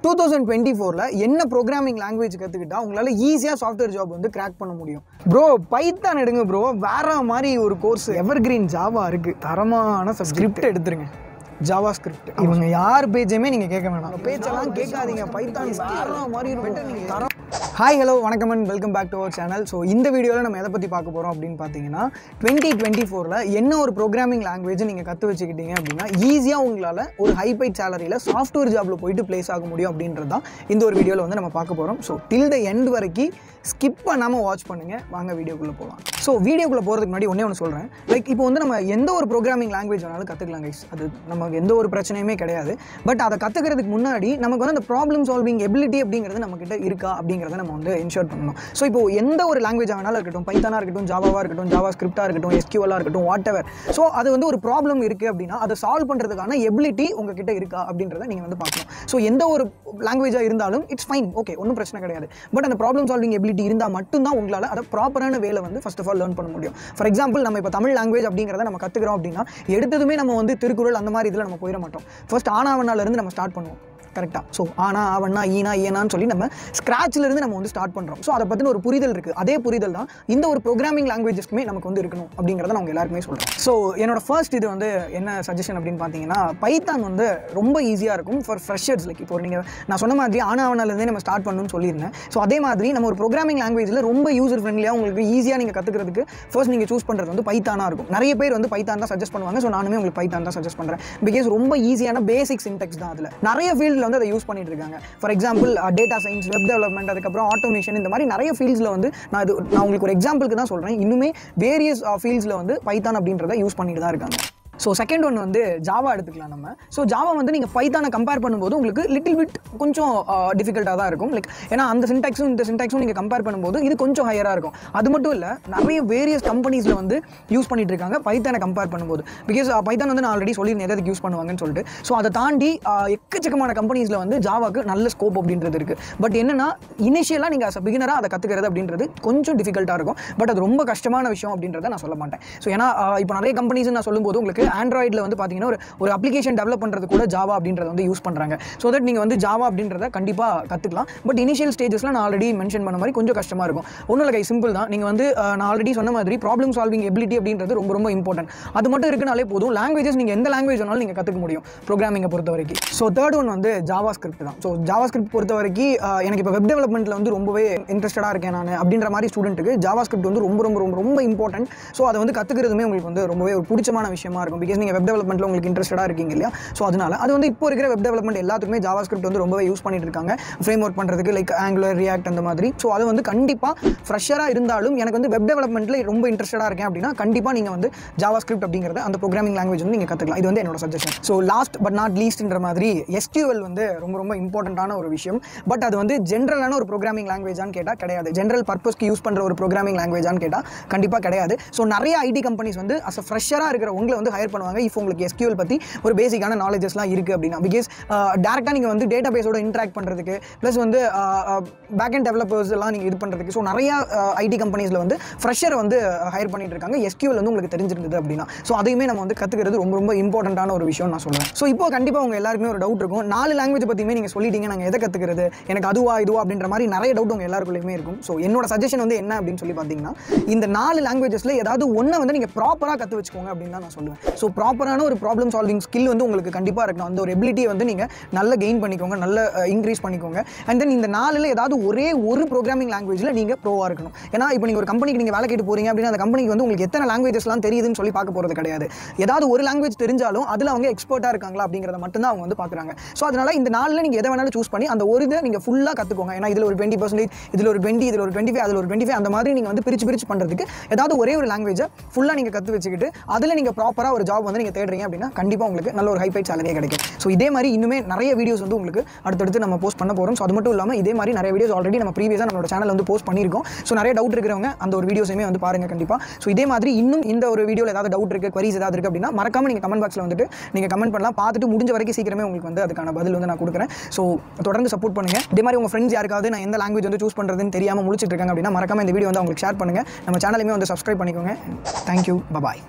2024ல என்ன programming language கற்றுக்கிட்டா உங்களால் ஈஸியாக சாஃப்ட்வேர் ஜாப் வந்து கிராக் பண்ண முடியும்? ப்ரோ பைத்தான் எடுங்க ப்ரோ, வேற மாதிரி ஒரு கோர்ஸ் எவர்கிரீன் ஜாவா இருக்குது, தரமான ஸ்கிரிப்ட் எடுத்துருங்க. ஜாவா ஸ்கிரிப்ட் இவங்க யார் பேஜையுமே நீங்கள் கேட்க வேணாம், பேச்செல்லாம் கேட்காதீங்க. பைத்தான் வேற மாதிரி பெட்டர். நீங்கள் தரம். ஹாய் ஹலோ வணக்கம் and welcome back to our channel. So இந்த வீடியோவில் நம்ம எதை பற்றி பார்க்க போகிறோம் அப்படின்னு பார்த்தீங்கன்னா 2024ல் என்ன ஒரு ப்ரோக்ராமிங் லாங்குவேஜ் நீங்கள் கற்று வச்சுக்கிட்டீங்க அப்படின்னா ஈஸியாக உங்களால் ஒரு ஹைபைட் சேலரியில் சாஃப்ட்வேர் ஜாபில் போயிட்டு ப்ளேஸ் ஆக முடியும் அப்படின்றது தான் இந்த ஒரு வீடியோவில் வந்து நம்ம பார்க்க போகிறோம். ஸோ டில் த எண்ட் வரைக்கும் ஸ்கிப் பண்ணாமல் வாட்ச் பண்ணுங்கள். வாங்க வீடியோக்குள்ளே போகலாம். ஸோ வீடியோக்குள்ளே போகிறதுக்கு முன்னாடி ஒன்று சொல்கிறேன். லைக் இப்போ வந்து நம்ம எந்த ஒரு ப்ரோக்ராமிங் லாங்குவேஜ் வேணாலும் கற்றுக்கலாம் கைஸ், அது நமக்கு எந்த ஒரு பிரச்சனையுமே கிடையாது. பட் அதை கற்றுக்கிறதுக்கு முன்னாடி நமக்கு வந்து அந்த ப்ராப்ளம் சால்விங் எபிலிட்டி அப்படிங்கிறது நம்மக்கிட்ட இருக்கா அப்படிங்கிறத நம்ம வந்து என்ஷூர் பண்ணணும். ஸோ இப்போ எந்த ஒரு லாங்குவேஜாக வேணாலும் இருக்கட்டும், பைத்தானாக இருக்கட்டும், ஜாவாவாக இருக்கட்டும், ஜாவா ஸ்கிரிப்டாக இருக்கட்டும், எஸ்கியூஎல்லாக இருக்கட்டும், வாட் எவர். ஸோ அது வந்து ஒரு ப்ராப்ளம் இருக்குது அப்படின்னா அதை சால்வ் பண்ணுறதுக்கான எபிலிட்டி உங்ககிட்ட இருக்கா அப்படின்றத நீங்கள் வந்து பார்க்கணும். ஸோ எந்த ஒரு லாங்குவேஜாக இருந்தாலும் இட்ஸ் ஃபைன், ஓகே, ஒன்றும் பிரச்சனை கிடையாது. பட் அந்த ப்ராப்ளம் சால்விங் எபிலிட்டி இருந்தால் மட்டும்தான் உங்களால் அதை ப்ராப்பரான வேலை வந்து ஃபர்ஸ்ட் ஆஃப் ஆல் லேர்ன் பண்ண முடியும். ஃபார் எக்ஸாம்பிள் நம்ம இப்போ தமிழ் லாங்குவேஜ் அப்படிங்கிறத நம்ம கற்றுக்கிறோம் அப்படின்னா எடுத்ததுமே நம்ம வந்து திருக்குறள் அந்த மாதிரி இதில் நம்ம போயிட மாட்டோம். ஃபர்ஸ்ட் ஆனாவனாலேருந்து நம்ம ஸ்டார்ட் பண்ணுவோம், கரெக்டாக. ஸோ ஆனா அவனா ஈனா ஏனான்னு சொல்லி நம்ம ஸ்க்ராட்ச்லேருந்து நம்ம வந்து ஸ்டார்ட் பண்ணுறோம். ஸோ அதை பற்றின ஒரு புரிதல் இருக்குது. அதே புரிதல் தான் இந்த ஒரு ப்ரோக்ராமிங் லாங்குவேஜஸ்க்குமே நமக்கு வந்து இருக்கணும் அப்படிங்கிறத நான் உங்கள் எல்லாருக்குமே சொல்கிறேன். ஸோ என்னோட ஃபர்ஸ்ட் இது வந்து என்ன சஜஷன் அப்படின்னு பார்த்தீங்கன்னா, பைத்தான் வந்து ரொம்ப ஈஸியாக இருக்கும் ஃபார் ஃப்ரெஷர்ஸ். லைக் இப்போ நீங்கள் நான் சொன்ன மாதிரி ஆனாவனாலேருந்தே நம்ம ஸ்டார்ட் பண்ணணும்னு சொல்லியிருந்தேன். ஸோ அதே மாதிரி நம்ம ஒரு ப்ரோக்ராமிங் லாங்குவேஜில் ரொம்ப யூசர் ஃப்ரெண்ட்லியாக உங்களுக்கு ஈஸியாக நீங்கள் கற்றுக்கிறதுக்கு ஃபர்ஸ்ட் நீங்கள் சூஸ் பண்ணுறது வந்து பைத்தானாக இருக்கும். நிறைய பேர் வந்து பைத்தான் தான் சஜஸ்ட் பண்ணுவாங்க. ஸோ நானுமே உங்களுக்கு பைத்தான் தான் சஜஸ்ட் பண்ணுறேன். பிகாஸ் ரொம்ப ஈஸியான பேசிக் சின்டெக்ஸ் தான். அதில் நிறைய ஃபீல்டில் வந்து அதை யூஸ் பண்ணிட்டு இருக்காங்க. For example data science, web development, அதுக்கப்புறம் ஆட்டோமேஷன், இந்த மாதிரி நிறைய ஃபீல்ட்ஸில் வந்து நான் உங்களுக்கு ஒரு எக்ஸாம்பிளுக்கு தான் சொல்கிறேன். இன்னுமே வேரியஸ் ஃபீல்ட்ஸில் வந்து பைத்தான் அப்படின்றத யூஸ் பண்ணிட்டு தான் இருக்காங்க. ஸோ செகண்ட் ஒன் வந்து ஜாவா எடுத்துக்கலாம் நம்ம. ஸோ ஜாவா வந்து நீங்கள் பைத்தானை கம்பேர் பண்ணும்போது உங்களுக்கு லிட்டில் பிட் கொஞ்சம் டிஃபிகல்ட்டாக தான் இருக்கும். லைக் ஏன்னா அந்த சின்டாக்ஸும் இந்த சின்டாக்ஸும் நீங்கள் கம்பேர் பண்ணும்போது இது கொஞ்சம் ஹையராக இருக்கும். அது மட்டும் இல்லை, நிறைய வேரியஸ் கம்பெனிஸில் வந்து யூஸ் பண்ணிட்டு இருக்காங்க பைத்தானை கம்பேர் பண்ணும்போது. பிகாஸ் பைத்தான் வந்து நான் ஆல்ரெடி சொல்லி எதுக்கு யூஸ் பண்ணுவாங்கன்னு சொல்லிட்டு. ஸோ அதை தாண்டி எக்கச்சக்கமான கம்பெனிஸில் வந்து ஜாவாக்கு நல்ல ஸ்கோப் அப்படின்றது இருக்குது. பட் என்னன்னா இனிஷியலாக நீங்கள் அஸ் பிகினராக அதை கற்றுக்கிறது அப்படின்றது கொஞ்சம் டிஃபிகல்ட்டாக இருக்கும். பட் அது ரொம்ப கஷ்டமான விஷயம் அப்படின்றத நான் சொல்ல மாட்டேன். ஸோ ஏன்னா இப்போ நிறைய கம்பெனிஸ் நான் சொல்லும்போது உங்களுக்கு ஆண்ட்ராய்டில் வந்து பார்த்தீங்கன்னா ஒரு அப்ளிகேஷன் டெவலப் பண்ணுறது கூட ஜாவா அப்படின்றத வந்து யூஸ் பண்ணுறாங்க. ஸோ தட் நீங்கள் வந்து ஜாவா அப்படின்றத கண்டிப்பாக கற்றுக்கலாம். பட் இனிஷியல் ஸ்டேஜஸில் நான் ஆல்ரெடி மென்ஷன் பண்ண மாதிரி கொஞ்சம் கஷ்டமாக இருக்கும். ஒன்றும் இல்லை, சிம்பிள் தான். நீங்கள் வந்து நான் ஆல்ரெடி சொன்ன மாதிரி ப்ராப்ளம் சால்விங் எபிலிட்டி அப்படின்றது ரொம்ப ரொம்ப இம்பார்ட்டன்ட். அது மட்டும் இருக்குனாலே போதும். லாங்குவேஜஸ் நீங்கள் எந்த லாங்குவேஜ் வேணாலும் நீங்கள் கற்றுக்க முடியும் ப்ரோக்ராமிங்கை பொறுத்த வரைக்கும். ஸோ தேர்ட் ஒன் வந்து ஜாவா ஸ்கிரிப்ட் தான். ஸோ ஜாவா ஸ்கிரிப்ட் பொறுத்த வரைக்கும் எனக்கு இப்போ வெப் டெவலப்மெண்ட்டில் வந்து ரொம்பவே இன்ட்ரெஸ்டடாக இருக்கேன் நான் அப்படின்ற மாதிரி ஸ்டூடெண்ட்டுக்கு ஜாவா ஸ்கிரிப்ட் வந்து ரொம்ப ரொம்ப ரொம்ப ரொம்ப இம்பார்ட்டன்ட். ஸோ அதை வந்து கற்றுக்கிறதுமே உங்களுக்கு வந்து ரொம்பவே ஒரு பிடிச்சமான விஷயமா இருக்கும். பிகாஸ் நீங்கள் வெப் டெவலப்மெண்ட்டில் உங்களுக்கு இன்ட்ரெஸ்டடாக இருக்கீங்க இல்லையா? ஸோ அதனால அது வந்து இப்போ இருக்கிற வெப் டெவலப்மெண்ட் எல்லாத்துக்குமே ஜாவா ஸ்கிரிப்ட் வந்து ரொம்பவே யூஸ் பண்ணிட்டு இருக்காங்க ஃப்ரேம் ஒர்க் பண்ணுறதுக்கு, லைக் ஆங்குலர், ரியாக்ட் அந்த மாதிரி. ஸோ அது வந்து கண்டிப்பாக ஃப்ரெஷராக இருந்தாலும் எனக்கு வந்து வெப் டெவலப்மெண்ட்டில் ரொம்ப இன்ட்ரெஸ்டடாக இருக்கேன் அப்படின்னா கண்டிப்பாக நீங்கள் வந்து ஜாவா ஸ்கிரிப்ட் அப்படிங்கிறத அந்த ப்ரோக்ராமிங் லாங்குவேஜ் வந்து நீங்கள் கற்றுக்கலாம். இது வந்து என்னோட suggestion. So last but not லீஸ்ட்ன்ற மாதிரி எஸ்கியூஎல் வந்து ரொம்ப ரொம்ப இம்பார்ட்டண்ட்டான ஒரு விஷயம். பட் அது வந்து ஜென்ரலான ஒரு ப்ரோக்ராமிங் லாங்குவேஜான்னு கேட்டால் கிடையாது. ஜென்ரல் பர்பஸ்க்கு யூஸ் பண்ணுற ஒரு ப்ரோக்ராமிங் லாங்குவேஜான்னு கேட்டால் கண்டிப்பாக கிடையாது. ஸோ நிறைய ஐடி கம்பெனிஸ் வந்து அஸ் அ ஃப்ரெஷராக இருக்கிற உங்களை வந்து ஹையர் பண்ணுவாங்க இஃப் உங்களுக்கு எஸ்கியூஎல் பற்றி ஒரு பேசிக்கான நாலேஜஸ்லாம் இருக்குது அப்படின்னா. பிகாஸ் டேரெக்டாக நீங்கள் வந்து டேட்டா பேஸோட இன்ட்ராக்ட் பண்ணுறதுக்கு ப்ளஸ் வந்து பேக் அண்ட் டெவலப்பர்ஸ் எல்லாம் நீங்கள் இது பண்ணுறதுக்கு. ஸோ நிறைய ஐடி கம்பெனிஸில் வந்து ஃப்ரெஷர் வந்து ஹையர் பண்ணிட்டு இருக்காங்க எஸ்கியூஎல் வந்து உங்களுக்கு தெரிஞ்சிருந்தது அப்படின்னா. ஸோ அதையுமே நம்ம வந்து கற்றுக்கிறது ரொம்ப ரொம்ப இம்பார்ட்டண்ட்டான ஒரு விஷயம் நான் சொல்லுவேன். ஸோ இப்போ கண்டிப்பாக உங்கள் எல்லாருக்குமே ஒரு டவுட் இருக்கும், 4 லாங்குவேஜ் பற்றியுமே நீங்கள் சொல்லிட்டீங்க, நாங்கள் எதை கற்றுக்கிறது, எனக்கு அதுவா இதுவா அப்படின்ற மாதிரி நிறைய டவுட் உங்கள் எல்லாருக்குள்ளேயுமே இருக்கும். ஸோ என்னோட சஜஷன் வந்து என்ன அப்படின்னு சொல்லி பார்த்தீங்கன்னா, இந்த 4 லாங்குவேஜஸில் ஏதாவது ஒன்றை வந்து நீங்கள் ப்ராப்பராக கற்று வச்சுக்கோங்க அப்படின்னு தான் நான் சொல்லுவேன். ஸோ ப்ராப்பரான ஒரு ப்ராப்ளம் சால்விங் ஸ்கில் வந்து உங்களுக்கு கண்டிப்பாக இருக்கணும். அந்த ஒரு எபிலிட்டியை வந்து நீங்கள் நல்ல கெயின் பண்ணிக்கோங்க, நல்ல இன்க்ரீஸ் பண்ணிக்கோங்க. அண்ட் தென் இந்த 4ல் ஏதாவது ஒரே ஒரு ப்ரோக்ராமிங் லாங்குவேஜில் நீங்கள் ப்ரோவாக இருக்கணும். ஏன்னா இப்போ நீங்கள் ஒரு கம்பெனிக்கு நீங்கள் வேலை கேட்டு போகிறீங்க அப்படின்னா அந்த கம்பெனிக்கு வந்து உங்களுக்கு எத்தனை லாங்குவேஜஸ்லாம் தெரியுதுன்னு சொல்லி பார்க்க போகிறது கிடையாது. ஏதாவது ஒரு லாங்குவேஜ் தெரிஞ்சாலும் அதில் அவங்க எக்ஸ்பர்ட்டாக இருக்காங்களா அப்படிங்கிறத மட்டும்தான் அவங்க வந்து பார்க்குறாங்க. ஸோ அதனால் இந்த 4ல் நீங்கள் எதை வேணாலும் சூஸ் பண்ணி அந்த ஒரு இதை நீங்கள் ஃபுல்லாக கற்றுக்கோங்க. ஏன்னா இதில் ஒரு 20%, இதில் ஒரு 20, இதில் ஒரு 25, அதில் ஒரு 25 அந்த மாதிரி நீங்கள் வந்து பிரித்து பண்ணுறதுக்கு ஏதாவது ஒரே ஒரு லாங்குவேஜை ஃபுல்லாக நீங்கள் கற்று வச்சுக்கிட்டு அதில் நீங்கள் ப்ராப்பராக ஒரு ஜாப் வந்து நீங்கள் தேடுறீங்க அப்படின்னா கண்டிப்பாக உங்களுக்கு நல்ல ஒரு ஹைபைட் சேலரியே கிடைக்கும். ஸோ இதே மாதிரி இன்னுமே நிறைய வீடியோஸ் வந்து உங்களுக்கு அடுத்தடுத்து நம்ம போஸ்ட் பண்ண போகிறோம். ஸோ அது மட்டும் இல்லாமல் இதே மாதிரி நிறைய வீடியோஸ் ஆல்ரெடி நம்ம ப்ரீவியஸாக நம்மளோட சேனல் வந்து போஸ்ட் பண்ணியிருக்கோம். ஸோ நிறைய டவுட் இருக்கிறவங்க அந்த ஒரு வீடியோஸுமே வந்து பாருங்கள் கண்டிப்பாக. ஸோ இதே மாதிரி இன்னும் இந்த ஒரு வீடியோவில் ஏதாவது டவுட் இருக்குது, queries ஏதாவது இருக்குது அப்படின்னா மறக்காம நீங்கள் கமெண்ட் பாக்ஸில் வந்துட்டு நீங்கள் கமெண்ட் பண்ணலாம். பார்த்துட்டு முடிஞ்ச வரைக்கும் சீக்கிரமே உங்களுக்கு வந்து அதுக்கான பதில் வந்து நான் கொடுக்குறேன். ஸோ தொடர்ந்து சப்போர்ட் பண்ணுங்கள். இதே மாதிரி உங்கள் ஃப்ரெண்ட்ஸ் யாருக்காவது நான் எந்த லாங்குவேஜ் வந்து சூஸ் பண்ணுறதுன்னு தெரியாமல் முடிச்சிட்டு இருக்காங்க அப்படின்னா மறக்காம இந்த வீடியோ வந்து அவங்களுக்கு ஷேர் பண்ணுங்கள். நம்ம சேனலுமே வந்து சப்ஸ்கிரைப் பண்ணிக்கோங்க. தேங்க்யூ, பாய்.